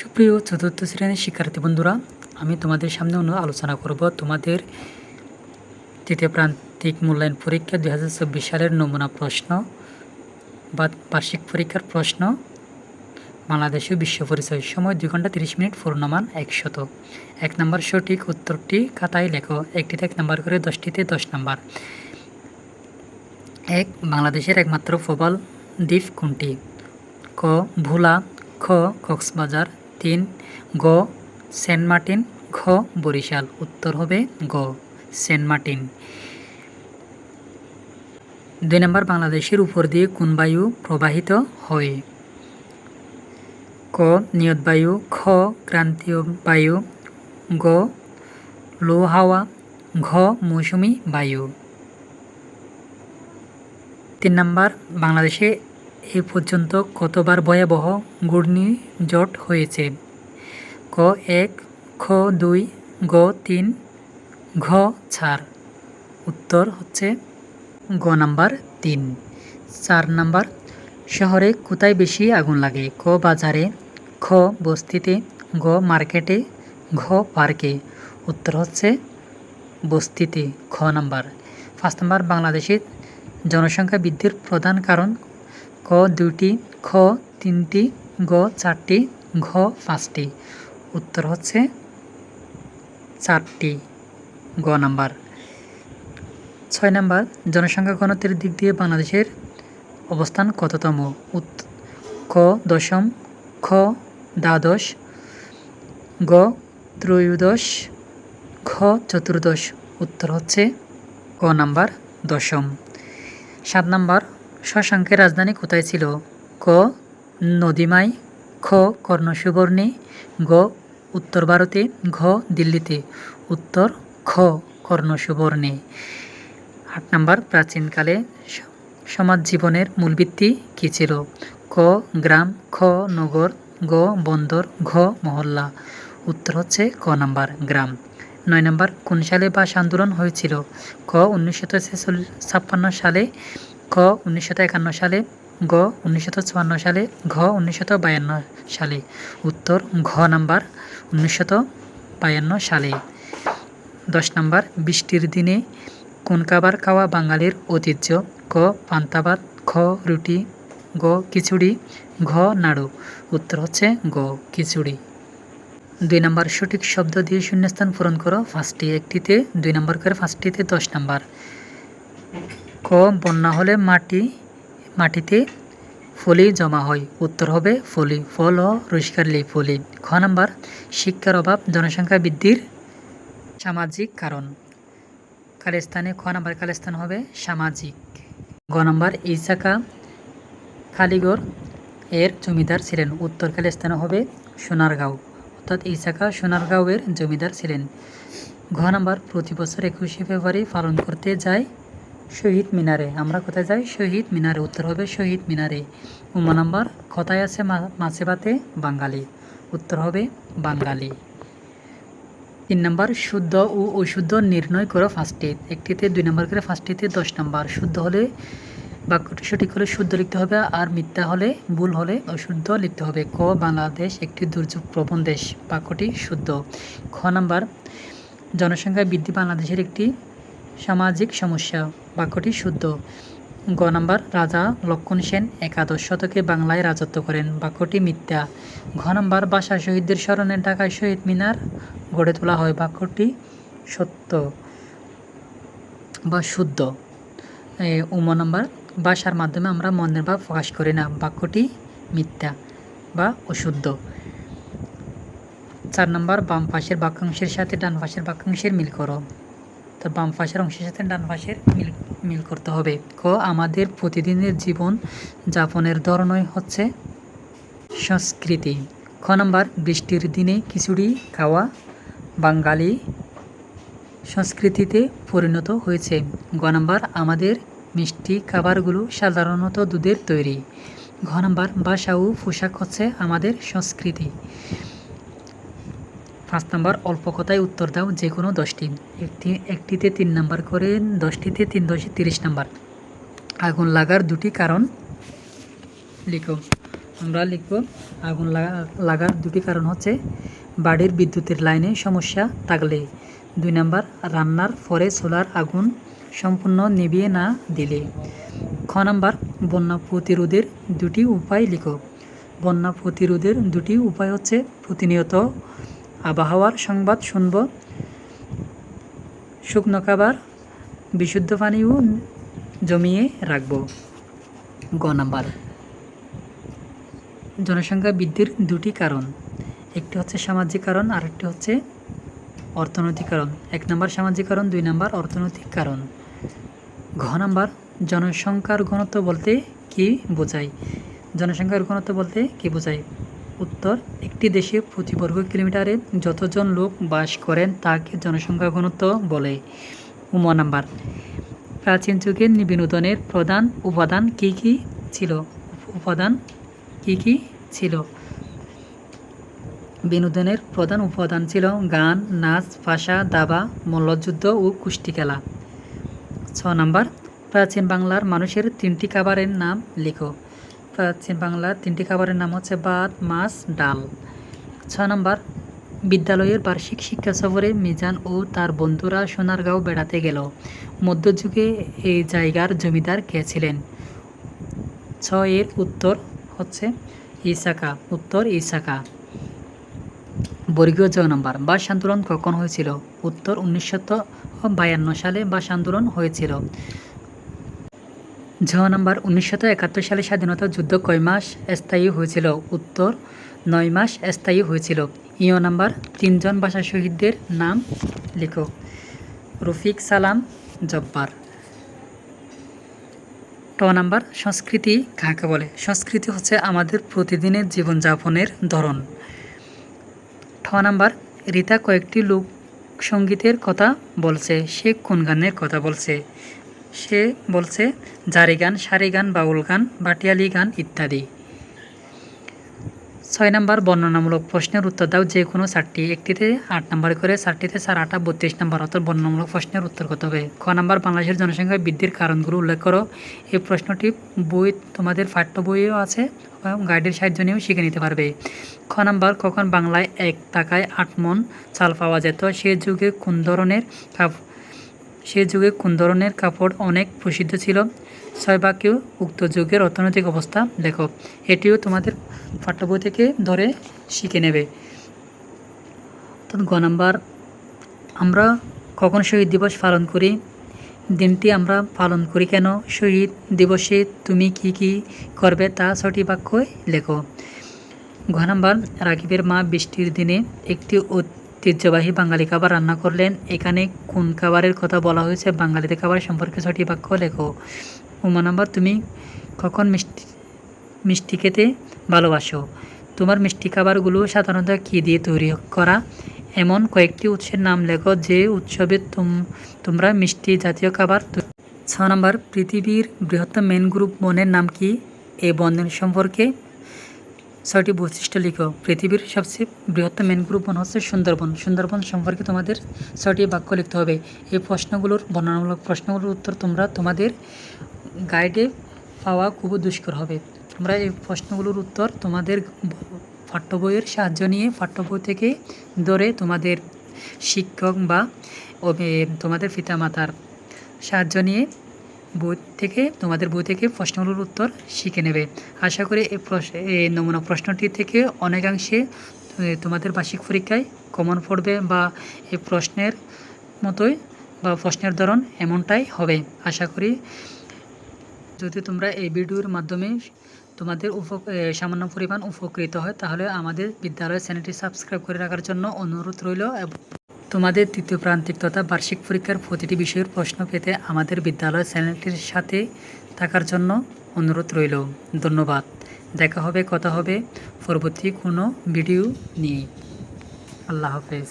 সুপ্রিয় চতুর্থ শ্রেণীর শিক্ষার্থী বন্ধুরা, আমি তোমাদের সামনে আলোচনা করব তোমাদের তৃতীয় প্রান্তিক মূল্যায়ন পরীক্ষা 2024 সালের নমুনা প্রশ্ন বা বার্ষিক পরীক্ষার প্রশ্ন। বাংলাদেশে বিশ্ব পরিচয়। সময় 2 ঘন্টা 30 মিনিট, পূর্ণমান 100। 1 নম্বর সঠিক উত্তরটি খাতায় লেখো। একটিতে 1 নম্বর করে, 10টিতে 10 নম্বর। 1. বাংলাদেশের একমাত্র প্রবাল দ্বীপ কোনটি? ক. ভোলা, খ. কক্সবাজার, 3. গ. সেন্ট মার্টিন, ঘ. বরিশাল। উত্তর হবে গ. Saint Martin. 2 নম্বর বাংলাদেশের উপর দিয়ে কোন বায়ু প্রবাহিত হয়? ক. নিয়ত বায়ু, খ. ক্রান্তীয় বায়ু, গ. লো হাওয়া, ঘ. মৌসুমী বায়ু। 3 নম্বর বাংলাদেশে এ পর্যন্ত কতবার ভয়াবহ ঘূর্ণিঝড় হয়েছে? ক. 1, খ. 2, গ. 3, ঘ. 4। উত্তর হচ্ছে গ নাম্বার 3। 4 নম্বর শহরে কোথায় বেশি আগুন লাগে? ক. বাজারে, খ. বস্তিতে, গ. মার্কেটে, ঘ. পার্কে। উত্তর হচ্ছে বস্তিতে, খ নাম্বার। 5 নম্বর বাংলাদেশের জনসংখ্যা বৃদ্ধির প্রধান কারণ? ক. 2টি, খ. 3টি, গ. 4টি, ঘ. 5টি। উত্তর হচ্ছে 4টি, গ নাম্বার। 6 নম্বর জনসংখ্যা ঘনত্বের দিক দিয়ে বাংলাদেশের অবস্থান কততম? ক. দশম, খ. দ্বাদশ, গ. ত্রয়োদশ, ঘ. চতুর্দশ। উত্তর হচ্ছে ক নাম্বার, দশম। 7 নম্বর শশাঙ্কের রাজধানী কোথায় ছিল? ক. নদীমাই, খ. কর্ণসুবর্ণী, গ. উত্তর ভারতে, ঘ. দিল্লিতে। উত্তর খ. কর্ণসুবর্ণী। 8 নম্বর প্রাচীনকালে সমাজ জীবনের মূল ভিত্তি কী ছিল? ক. গ্রাম, খ. নগর, গ. বন্দর, ঘ. মহল্লা। উত্তর হচ্ছে ক নাম্বার, গ্রাম। 9 নম্বর কোন সালে ভাষা আন্দোলন হয়েছিল? ক. 1956 সালে, খ. 1951 সালে, গ. 1954 সালে, ঘ. 1952 সালে। উত্তর ঘ নাম্বার, 1952 সালে। 10 নম্বর বৃষ্টির দিনে কোন খাবার খাওয়া বাঙালির ঐতিহ্য? ক. পান্তা ভাত, খ. রুটি, গ. খিচুড়ি, ঘ. নাড়ু। উত্তর হচ্ছে গ. খিচুড়ি। 2 নম্বর সঠিক শব্দ দিয়ে শূন্যস্থান পূরণ করো 5টি। একটিতে 2 নম্বর করে, 5টিতে 10 নম্বর। ক. বন্যা হলে মাটিতে ফলি জমা হয়। উত্তর হবে ফলি। ফল ও রসিকারলি ফলি। খ নম্বর শিক্ষার অভাব জনসংখ্যা বৃদ্ধির সামাজিক কারণ। খালিস্তানে, খ নম্বর খালিস্তান হবে সামাজিক। গ নম্বর ইসাকা কালীগড় এর জমিদার ছিলেন। উত্তর খালিস্তানে হবে সোনারগাঁও, অর্থাৎ ইসাকা সোনারগাঁওয়ের জমিদার ছিলেন। ঘ নম্বর প্রতি বছর 21শে ফেব্রুয়ারি পালন করতে যায় শহীদ মিনারে। আমরা কোথায় যাই? শহীদ মিনারে। উত্তর হবে শহীদ মিনারে। নম্বর কথায় আছে মাছে ভাতে বাঙালি। উত্তর হবে বাঙালি। 3 নম্বর শুদ্ধ ও অশুদ্ধ নির্ণয় করো 5টি। একটিতে 2 নম্বর করে, 5টিতে 10 নম্বর। শুদ্ধ হলে বাক্যটি সঠিক হলে শুদ্ধ লিখতে হবে, আর মিথ্যা হলে, ভুল হলে অশুদ্ধ লিখতে হবে। ক. বাংলাদেশ একটি দুর্যোগ প্রবণ দেশ। বাক্যটি শুদ্ধ। খ নম্বর জনসংখ্যা বৃদ্ধি বাংলাদেশের একটি সামাজিক সমস্যা। বাক্যটি শুদ্ধ। গ নম্বর রাজা লক্ষণ সেন একাদশ শতকে বাংলায় রাজত্ব করেন। বাক্যটি মিথ্যা। ঘ নম্বর ভাষা শহীদদের স্মরণে ঢাকায় শহীদ মিনার গড়ে তোলা হয়। বাক্যটি সত্য বা শুদ্ধ। নম্বর ভাষার মাধ্যমে আমরা মনের ভাব প্রকাশ করি না। বাক্যটি মিথ্যা বা অশুদ্ধ। 4 নম্বর বাম পাশের বাক্যাংশের সাথে ডান পাশের বাক্যাংশের মিল করো। তো বাম পাশের অংশের সাথে ডান পাশের মিল করতে হবে। ক. আমাদের প্রতিদিনের জীবন যাপনের ধরনই হচ্ছে সংস্কৃতি। খ নম্বর বৃষ্টির দিনে খিচুড়ি খাওয়া বাঙালি সংস্কৃতিতে পরিণত হয়েছে। গ নম্বর আমাদের মিষ্টি খাবারগুলো সাধারণত দুধের তৈরি। ঘ নম্বর ভাষা ও পোশাক হচ্ছে আমাদের সংস্কৃতি। 5 নম্বর অল্প কথায় উত্তর দাও যে কোনো 10টি। একটিতে 3 নম্বর করে, 10টিতে 3 10 30 নম্বর। আগুন লাগার 2টি কারণ লিখো। আমরা লিখব আগুন লাগার দুটি কারণ হচ্ছে বাড়ির বিদ্যুতের লাইনে সমস্যা থাকলে, 2 নাম্বার রান্নার পরে চুলার আগুন সম্পূর্ণ নিভিয়ে না দিলে। খ নাম্বার বন্যা প্রতিরোধের দুটি উপায় লিখো। বন্যা প্রতিরোধের দুটি উপায় হচ্ছে প্রতিনিয়ত আবহাওয়ার সংবাদ শুনব, শুকনো খাবার, বিশুদ্ধ পানিও জমিয়ে রাখব। গ নাম্বার জনসংখ্যা বৃদ্ধির দুটি কারণ, একটি হচ্ছে সামাজিক কারণ আর একটি হচ্ছে অর্থনৈতিক কারণ। 1 নাম্বার সামাজিক কারণ, 2 নাম্বার অর্থনৈতিক কারণ। ঘ নাম্বার জনসংখ্যার ঘনত্ব বলতে কি বোঝায়? জনসংখ্যার ঘনত্ব বলতে কি বোঝায়? উত্তর, একটি দেশে প্রতি বর্গ কিলোমিটারে যতজন লোক বাস করেন তাকে জনসংখ্যা ঘনত্ব বলে। ম নাম্বার প্রাচীন যুগে বিনোদনের প্রধান উপাদান কি কি ছিল? বিনোদনের প্রধান উপাদান ছিল গান, নাচ, ভাষা, দাবা, মল্লযুদ্ধ ও কুস্তি খেলা। 6 নাম্বার প্রাচীন বাংলার মানুষের 3টি খাবারের নাম লিখো। প্রাচীন বাংলার 3টি খাবারের নাম হচ্ছে ভাত, মাছ, ডাল। 6 নাম্বার বিদ্যালয়ের বার্ষিক শিক্ষা সফরে মিজান ও তার বন্ধুরা সোনারগাঁও বেড়াতে গেল। মধ্যযুগে এই জায়গার জমিদার কে ছিলেন? 6 এর উত্তর হচ্ছে ইসাকা। উত্তর ইসাকা। বর্গীয় জ নাম্বার ভাষা আন্দোলন কখন হয়েছিল? উত্তর 1952 সালে ভাষা আন্দোলন হয়েছিল। ঝ নাম্বার 1971 সালে স্বাধীনতা যুদ্ধ কয় মাস স্থায়ী হয়েছিল? উত্তর 9 মাস স্থায়ী হয়েছিল। ইয় নাম্বার 3 জন ভাষা শহীদদের নাম লিখো। রফিক সালাম জব্বার। ট নাম্বার সংস্কৃতি কাকে বলে? সংস্কৃতি হচ্ছে আমাদের প্রতিদিনের জীবনযাপনের ধরন। ঠ নাম্বার রীতা কয়েকটি লোকসঙ্গীতের কথা বলছে, সে কোন গানের কথা বলছে? সে বলছে জারি গান, সারি গান, বাউল গান, ভাটিয়ালি গান ইত্যাদি। 6 নাম্বার বর্ণনামূলক প্রশ্নের উত্তর দাও যে কোনো 4টি, একটিতে 8 নাম্বার করে, 4টিতে 4 8 32 নাম্বার, অর্থাৎ বর্ণনামূলক প্রশ্নের উত্তর কত হবে? খ নাম্বার বাংলাদেশের জনসংখ্যা বৃদ্ধির কারণগুলো উল্লেখ করো। এই প্রশ্নটি তোমাদের পাঠ্য বইয়েও আছে এবং গাইডের সাহায্য নিয়েও শিখে নিতে পারবে। খ নাম্বার কখন বাংলায় 1 টাকায় 8 মণ চাল পাওয়া যেত? সে যুগে কোন ধরনের কাপড় অনেক প্রসিদ্ধ ছিল? 6 বাক্যে উক্ত যুগের অর্থনৈতিক অবস্থা লেখো। এটিও তোমাদের পাঠ্য বই থেকে ধরে শিখে নেবে। গ নাম্বার আমরা কখন শহীদ দিবস পালন করি? দিনটি আমরা পালন করি কেন? শহীদ দিবসে তুমি কি কি করবে তা 6টি বাক্যে লেখো। ঘ নাম্বার রাকিবের মা বৃষ্টির দিনে একটি ঐতিহ্যবাহী বাঙালি খাবার রান্না করলেন, এখানে কোন খাবারের কথা বলা হয়েছে? বাঙালিদের খাবার সম্পর্কে 6টি বাক্য লেখো। উম নাম্বার তুমি কখন মিষ্টি খেতে ভালোবাসো? তোমার মিষ্টি খাবারগুলো সাধারণত কী দিয়ে তৈরি করা? এমন কয়েকটি উৎসের নাম লেখো যে উৎসবে তোমরা মিষ্টি জাতীয় খাবার। 6 নাম্বার পৃথিবীর বৃহত্তম ম্যানগ্রোভ বনের নাম কি? এই বনের সম্পর্কে 6টি বৈশিষ্ট্য লিখো। পৃথিবীর সবচেয়ে বৃহত্তম ম্যানগ্রোভ বন হচ্ছে সুন্দরবন। সুন্দরবন সম্পর্কে তোমাদের 6টি বাক্য লিখতে হবে। এই প্রশ্নগুলোর বর্ণনামূলক প্রশ্নগুলোর উত্তর তোমরা তোমাদের গাইডে পাওয়া খুব দুষ্কর হবে। তোমরা এই প্রশ্নগুলোর উত্তর তোমাদের পাঠ্য বইয়ের সাহায্য নিয়ে পাঠ্য বই থেকে ধরে তোমাদের শিক্ষক বা তোমাদের পিতামাতার সাহায্য নিয়ে তোমাদের বই থেকে প্রশ্নগুলোর উত্তর শিখে নেবে। আশা করি এই নমুনা প্রশ্নটি থেকে অনেকাংশে তোমাদের বার্ষিক পরীক্ষায় কমন পড়বে বা এই প্রশ্নের মতোই বা প্রশ্নের ধরন এমনটাই হবে। আশা করি যদি তোমরা এই ভিডিওর মাধ্যমে তোমাদের সামান্য পরিমাণ উপকৃত হয় তাহলে আমাদের বিদ্যালয়ের চ্যানেলটি সাবস্ক্রাইব করে রাখার জন্য অনুরোধ রইল। তোমাদের তৃতীয় প্রান্তিক তথা বার্ষিক পরীক্ষার প্রতিটি বিষয়ের প্রশ্ন পেতে আমাদের বিদ্যালয় চ্যানেলটির সাথে থাকার জন্য অনুরোধ রইল। ধন্যবাদ। দেখা হবে, কথা হবে পরবর্তী কোনো ভিডিও নিয়ে। আল্লাহ হাফেজ।